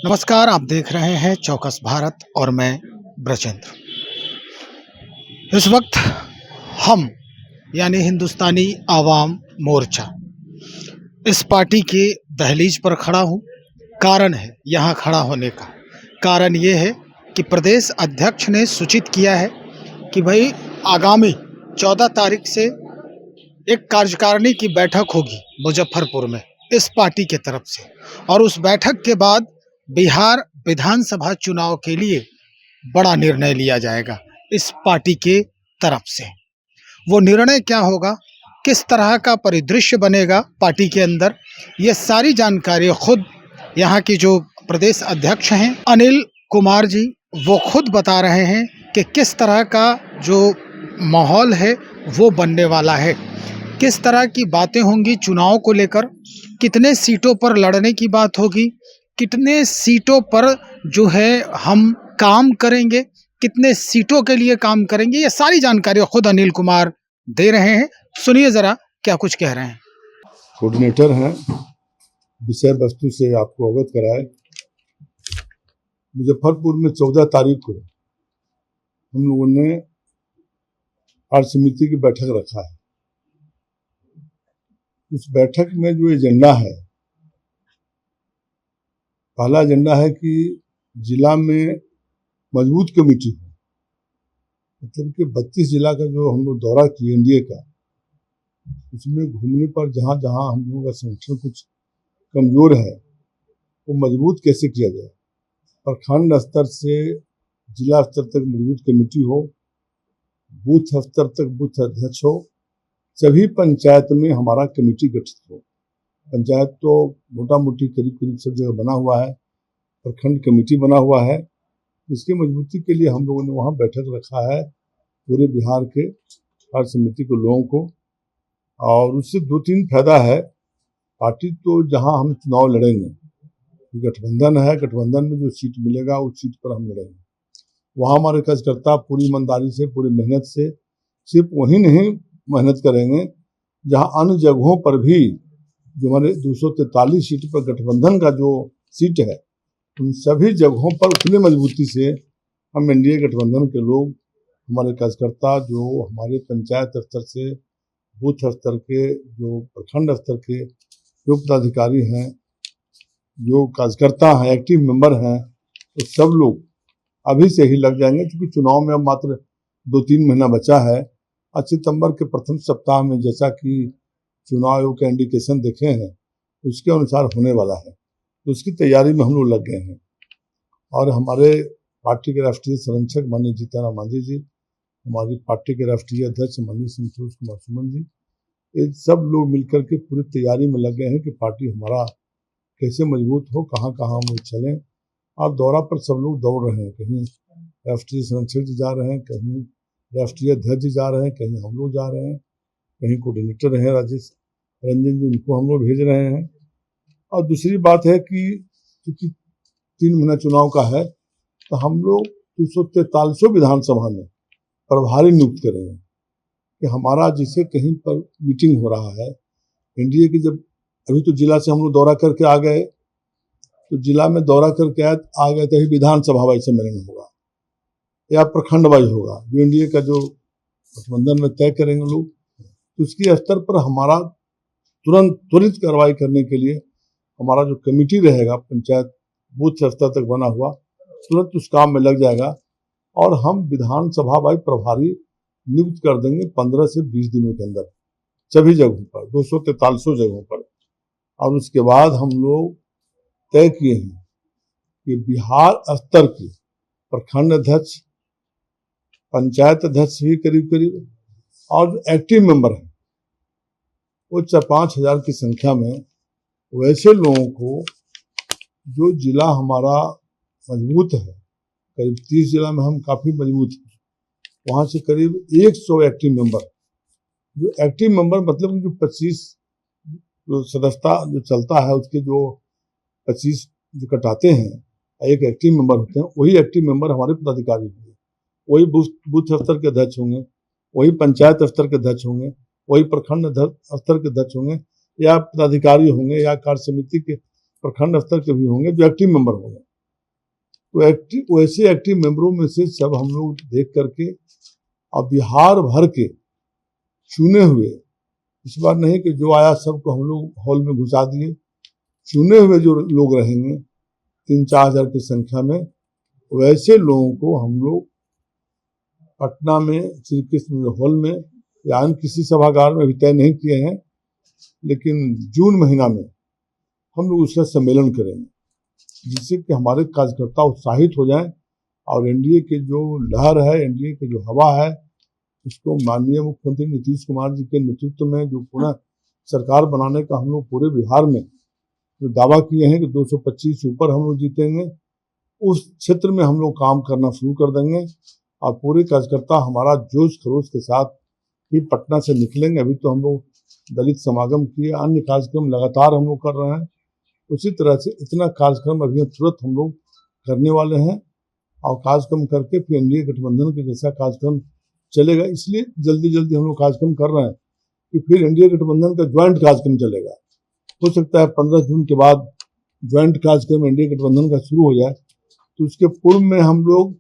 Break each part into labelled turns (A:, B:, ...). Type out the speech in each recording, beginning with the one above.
A: नमस्कार, आप देख रहे हैं चौकस भारत और मैं ब्रजेंद्र। इस वक्त हम यानी हिंदुस्तानी आवाम मोर्चा इस पार्टी के दहलीज पर खड़ा हूँ। कारण है यहाँ खड़ा होने का कारण ये है कि प्रदेश अध्यक्ष ने सूचित किया है कि भाई आगामी 14 तारीख से एक कार्यकारिणी की बैठक होगी मुजफ्फरपुर में इस पार्टी के तरफ से, और उस बैठक के बाद बिहार विधानसभा चुनाव के लिए बड़ा निर्णय लिया जाएगा इस पार्टी के तरफ से। वो निर्णय क्या होगा, किस तरह का परिदृश्य बनेगा पार्टी के अंदर, ये सारी जानकारी खुद यहाँ की जो प्रदेश अध्यक्ष हैं अनिल कुमार जी वो खुद बता रहे हैं कि किस तरह का जो माहौल है वो बनने वाला है, किस तरह की बातें होंगी चुनाव को लेकर, कितने सीटों पर लड़ने की बात होगी, कितने सीटों पर जो है हम काम करेंगे, कितने सीटों के लिए काम करेंगे, ये सारी जानकारी खुद अनिल कुमार दे रहे हैं। सुनिए जरा क्या कुछ कह रहे हैं।
B: कोऑर्डिनेटर हैं, विषय वस्तु से आपको अवगत कराए। मुजफ्फरपुर में 14 तारीख को हम लोगों ने कार्य समिति की बैठक रखा है। उस बैठक में जो एजेंडा है, पहला एजेंडा है कि जिला में मजबूत कमेटी हो, मतलब कि 32 जिला का जो हम लोग दौरा किए एनडीए का, उसमें घूमने पर जहाँ जहाँ हम लोगों का संगठन कुछ कमजोर है वो मजबूत कैसे किया जाए, प्रखंड स्तर से जिला स्तर तक मजबूत कमेटी हो, बूथ स्तर तक बूथ अध्यक्ष हो, सभी पंचायत में हमारा कमेटी गठित हो। पंचायत तो मोटा मोटी करीब करीब सब जगह बना हुआ है, प्रखंड कमेटी बना हुआ है। इसकी मजबूती के लिए हम लोगों ने वहाँ बैठक रखा है पूरे बिहार के कार्य समिति के लोगों को, और उससे 2-3 फायदा है। पार्टी तो जहाँ हम चुनाव लड़ेंगे, गठबंधन है, गठबंधन में जो सीट मिलेगा उस सीट पर हम लड़ेंगे। वहाँ हमारे कार्यकर्ता पूरी ईमानदारी से, पूरी मेहनत से सिर्फ वही नहीं मेहनत करेंगे जहाँ अन्य जगहों पर भी जो हमारे 243 सीट पर गठबंधन का जो सीट है, उन सभी जगहों पर उतनी मजबूती से हम एनडीए गठबंधन के लोग, हमारे कार्यकर्ता जो हमारे पंचायत स्तर से बूथ स्तर के, जो प्रखंड स्तर के जो पदाधिकारी हैं, जो कार्यकर्ता हैं, एक्टिव मेंबर हैं, तो सब लोग अभी से ही लग जाएंगे, क्योंकि चुनाव में अब मात्र 2-3 महीना बचा है। सितंबर के प्रथम सप्ताह में जैसा कि चुनाव आयोग के इंडिकेशन देखे हैं उसके अनुसार होने वाला है, तो उसकी तैयारी में हम लोग लग गए हैं। और हमारे पार्टी के राष्ट्रीय संरक्षक माननीय जीतन मांझी जी, हमारी पार्टी के राष्ट्रीय अध्यक्ष माननीय संतोष कुमार सुमन जी, ये सब लोग मिलकर के पूरी तैयारी में लग गए हैं कि पार्टी हमारा कैसे मजबूत हो, कहाँ कहाँ हम लोग चलें। और दौरा पर सब लोग दौड़ रहे हैं, कहीं राष्ट्रीय संरक्षक जी जा रहे हैं, कहीं राष्ट्रीय अध्यक्ष जी जा रहे हैं, कहीं हम लोग जा रहे हैं, कहीं कोऑर्डिनेटर हैं राजेश रंजन जी, उनको हम लोग भेज रहे हैं। और दूसरी बात है कि क्योंकि 3 महीना चुनाव का है, तो हम लोग 243 विधानसभा में प्रभारी नियुक्त करेंगे कि हमारा जिसे कहीं पर मीटिंग हो रहा है एनडीए की, जब अभी तो जिला से हम लोग दौरा करके आ गए, तो जिला में दौरा करके आ गए तो ही विधानसभा वाइज सम्मेलन होगा या प्रखंड वाइज होगा, जो एनडीए का जो गठबंधन में तय करेंगे लोग, तो उसके स्तर पर हमारा त्वरित कार्रवाई करने के लिए हमारा जो कमेटी रहेगा पंचायत बूथ स्तर तक बना हुआ, तुरंत उस काम में लग जाएगा और हम विधानसभा वाइज प्रभारी नियुक्त कर देंगे 15 से 20 दिनों के अंदर सभी जगहों पर, 243 जगहों पर। और उसके बाद हम लोग तय किए हैं कि बिहार स्तर के प्रखंड अध्यक्ष, पंचायत अध्यक्ष भी करीब करीब, और जो एक्टिव मेंबर हैं वो 4-5 हजार की संख्या में, वैसे लोगों को जो जिला हमारा मजबूत है, करीब 30 जिला में हम काफ़ी मजबूत हैं, वहाँ से करीब 100 एक्टिव मेंबर, जो एक्टिव मेंबर मतलब जो 25 जो सदस्यता जो चलता है उसके जो 25 जो कटाते हैं, एक एक्टिव मेंबर होते हैं, वही एक्टिव मेंबर हमारे पदाधिकारी होंगे, वही बूथ स्तर के अध्यक्ष होंगे, वही पंचायत स्तर के अध्यक्ष होंगे, वही प्रखंड स्तर के अध्यक्ष होंगे, या पदाधिकारी होंगे, या कार्य समिति के प्रखंड स्तर के भी होंगे जो एक्टिव मेंबर होंगे। तो वैसे एक्टिव मेंबरों में से सब हम लोग देख करके और बिहार भर के चुने हुए, इस बार नहीं कि जो आया सबको हम लोग हॉल में घुसा दिए, चुने हुए जो लोग रहेंगे 3-4 हजार की संख्या में, वैसे लोगों को हम लोग पटना में श्री कृष्ण हॉल में या अन्य किसी सभागार में अभी तय नहीं किए हैं, लेकिन जून महीना में हम लोग उसका सम्मेलन करेंगे, जिससे कि हमारे कार्यकर्ता उत्साहित हो जाएं और एनडीए के जो लहर है, एनडीए की जो हवा है, उसको माननीय मुख्यमंत्री नीतीश कुमार जी के नेतृत्व में जो पुनः सरकार बनाने का हम लोग पूरे बिहार में जो दावा किए हैं कि 225 से ऊपर हम लोग जीतेंगे, उस क्षेत्र में हम लोग काम करना शुरू कर देंगे और पूरे कार्यकर्ता हमारा जोश खरोश के साथ ही पटना से निकलेंगे। अभी तो हम लोग दलित समागम किए, अन्य कार्यक्रम लगातार हम लोग कर रहे हैं, उसी तरह से इतना कार्यक्रम अभी तुरंत हम लोग करने वाले हैं और कार्यक्रम करके फिर एनडीए गठबंधन के जैसा कार्यक्रम चलेगा। इसलिए जल्दी जल्दी हम लोग कार्यक्रम कर रहे हैं कि फिर एनडीए गठबंधन का ज्वाइंट कार्यक्रम चलेगा। हो सकता है 15 जून के बाद ज्वाइंट कार्यक्रम एनडीए गठबंधन का शुरू हो जाए, तो उसके पूर्व में हम लोग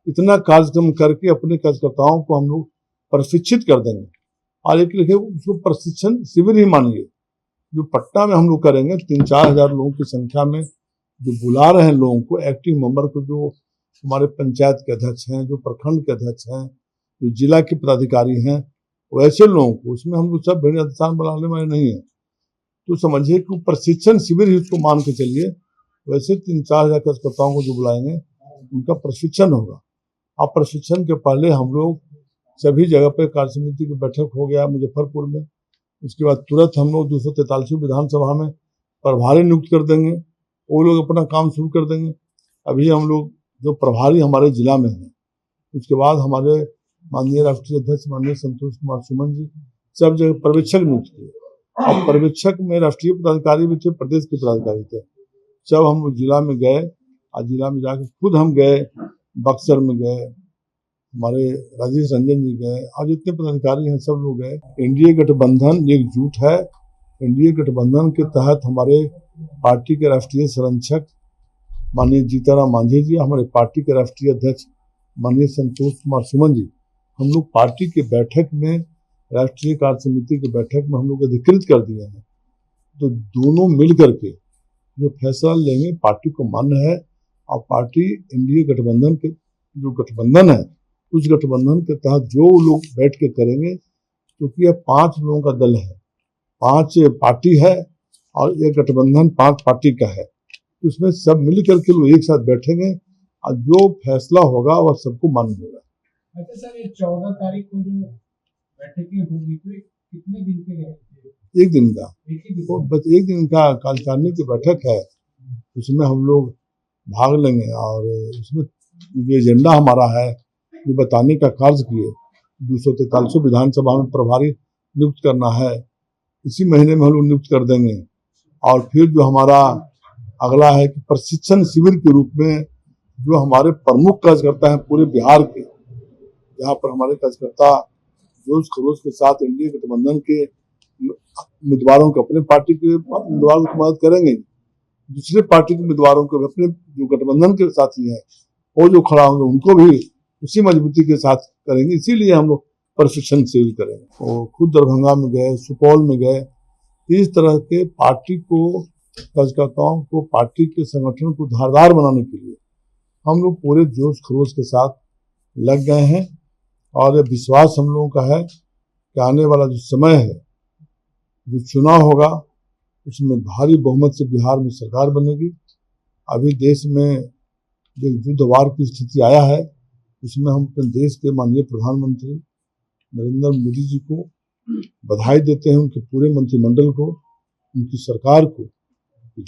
B: इतना कार्यक्रम करके अपने कार्यकर्ताओं को हम लोग प्रशिक्षित कर देंगे। और एक लिखे उसको प्रशिक्षण शिविर ही मानिए, जो पटना में हम लोग करेंगे 3-4 हजार लोगों की संख्या में, जो बुला रहे हैं लोगों को, एक्टिव मेंबर को, जो हमारे पंचायत के अध्यक्ष हैं, जो प्रखंड के अध्यक्ष हैं, जो जिला के पदाधिकारी हैं, वैसे लोगों को, उसमें हम लोग सब भेड़ इंसान बनाने वाले नहीं है। तो समझिए कि प्रशिक्षण शिविर ही उसको मान के चलिए। वैसे 3-4 हजार कार्यकर्ताओं को जो बुलाएंगे उनका प्रशिक्षण होगा। अब प्रशिक्षण के पहले हम लोग सभी जगह पे कार्य समिति की बैठक हो गया मुजफ्फरपुर में, उसके बाद तुरंत हम लोग 243 विधानसभा में प्रभारी नियुक्त कर देंगे, वो लोग अपना काम शुरू कर देंगे। अभी हम लोग जो प्रभारी हमारे जिला में हैं, उसके बाद हमारे माननीय राष्ट्रीय अध्यक्ष माननीय संतोष कुमार सुमन जी सब जगह पर्यवेक्षक नियुक्त किए, और पर्यवेक्षक में राष्ट्रीय पदाधिकारी भी थे, प्रदेश के पदाधिकारी थे। जब हम लोग जिला में गए, आज जिला में जाकर खुद हम गए, बक्सर में गए, हमारे राजेश रंजन जी गए, और जितने पदाधिकारी हैं सब लोग गए। एनडीए गठबंधन एकजुट है। एनडीए गठबंधन के तहत हमारे पार्टी के राष्ट्रीय संरक्षक माननीय जीताराम मांझी जी, हमारे पार्टी के राष्ट्रीय अध्यक्ष माननीय संतोष कुमार सुमन जी, हम लोग पार्टी के बैठक में, राष्ट्रीय कार्य समिति की बैठक में हम लोग अधिकृत कर दिए हैं। तो दोनों मिल करके जो फैसला लेंगे पार्टी को मान्य है, और पार्टी एनडीए गठबंधन के जो गठबंधन है, उस गठबंधन के तहत जो लोग बैठ के करेंगे, क्योंकि यह 5 लोगों का दल है, 5 पार्टी है और यह गठबंधन 5 पार्टी का है। तो उसमें सब मिल करके लोग एक साथ बैठेंगे और जो फैसला होगा वह सबको मान्य होगा।
C: अच्छा सर, ये 14 तारीख को जो बैठकें होगी तो कितने दिन के लिए?
B: एक दिन का, बस एक दिन का कार्यकारिणी की बैठक है, उसमें हम लोग भाग लेंगे और उसमें जो एजेंडा हमारा है ये बताने का कार्य किए। 243 विधानसभा में प्रभारी नियुक्त करना है, इसी महीने में हम लोग नियुक्त कर देंगे। और फिर जो हमारा अगला है कि प्रशिक्षण शिविर के रूप में जो हमारे प्रमुख कार्यकर्ता हैं पूरे बिहार के, जहाँ पर हमारे कार्यकर्ता जोश खरोश के साथ एनडीए गठबंधन के उम्मीदवारों को, अपने पार्टी के उम्मीदवारों की मदद करेंगे, दूसरे पार्टी के उम्मीदवारों को, अपने जो गठबंधन के साथी हैं वो जो खड़ा होंगे उनको भी उसी मजबूती के साथ करेंगे। इसीलिए हम लोग प्रशिक्षण शिविर करेंगे। और खुद दरभंगा में गए, सुपौल में गए, इस तरह के पार्टी को, कार्यकर्ताओं को, पार्टी के संगठन को धारदार बनाने के लिए हम लोग पूरे जोश खरोश के साथ लग गए हैं। और ये विश्वास हम लोगों का है कि आने वाला जो समय है, जो चुनाव होगा, उसमें भारी बहुमत से बिहार में सरकार बनेगी। अभी देश में जो युद्धवार की स्थिति आया है, उसमें हम अपने देश के माननीय प्रधानमंत्री नरेंद्र मोदी जी को बधाई देते हैं, उनके पूरे मंत्रिमंडल को, उनकी सरकार को,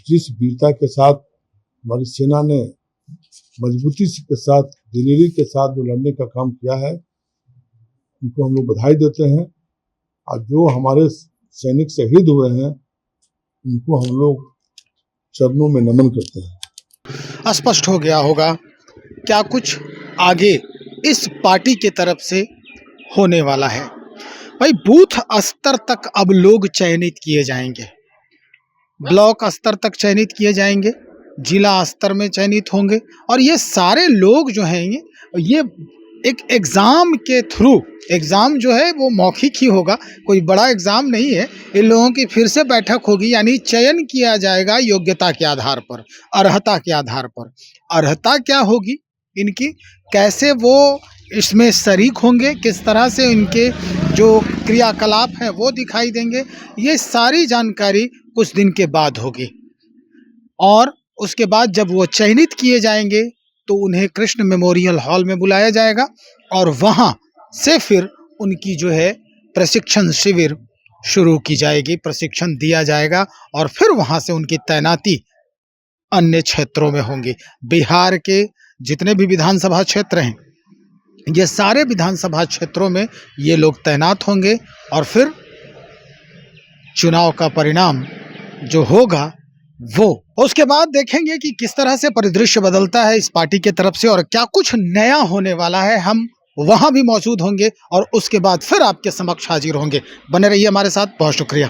B: जिस वीरता के साथ हमारी सेना ने मजबूती के साथ, दिलेरी के साथ जो लड़ने का काम किया है, उनको हम लोग बधाई देते हैं। और जो हमारे सैनिक शहीद हुए हैं, उनको हम लोग चरणों में नमन करते हैं।
A: स्पष्ट हो गया होगा क्या कुछ आगे इस पार्टी की तरफ से होने वाला है। भाई, बूथ स्तर तक अब लोग चयनित किए जाएंगे, ब्लॉक स्तर तक चयनित किए जाएंगे, जिला स्तर में चयनित होंगे। और ये सारे लोग जो हैं ये एक एग्ज़ाम के थ्रू, एग्ज़ाम जो है वो मौखिक ही होगा, कोई बड़ा एग्ज़ाम नहीं है। इन लोगों की फिर से बैठक होगी, यानी चयन किया जाएगा योग्यता के आधार पर, अर्हता के आधार पर। अर्हता क्या होगी इनकी, कैसे वो इसमें शरीक होंगे, किस तरह से इनके जो क्रियाकलाप हैं वो दिखाई देंगे, ये सारी जानकारी कुछ दिन के बाद होगी। और उसके बाद जब वो चयनित किए जाएंगे तो उन्हें कृष्ण मेमोरियल हॉल में बुलाया जाएगा और वहाँ से फिर उनकी जो है प्रशिक्षण शिविर शुरू की जाएगी, प्रशिक्षण दिया जाएगा और फिर वहाँ से उनकी तैनाती अन्य क्षेत्रों में होंगी। बिहार के जितने भी विधानसभा क्षेत्र हैं, ये सारे विधानसभा क्षेत्रों में ये लोग तैनात होंगे और फिर चुनाव का परिणाम जो होगा वो उसके बाद देखेंगे कि किस तरह से परिदृश्य बदलता है इस पार्टी के तरफ से और क्या कुछ नया होने वाला है। हम वहां भी मौजूद होंगे और उसके बाद फिर आपके समक्ष हाजिर होंगे। बने रहिए हमारे साथ। बहुत शुक्रिया।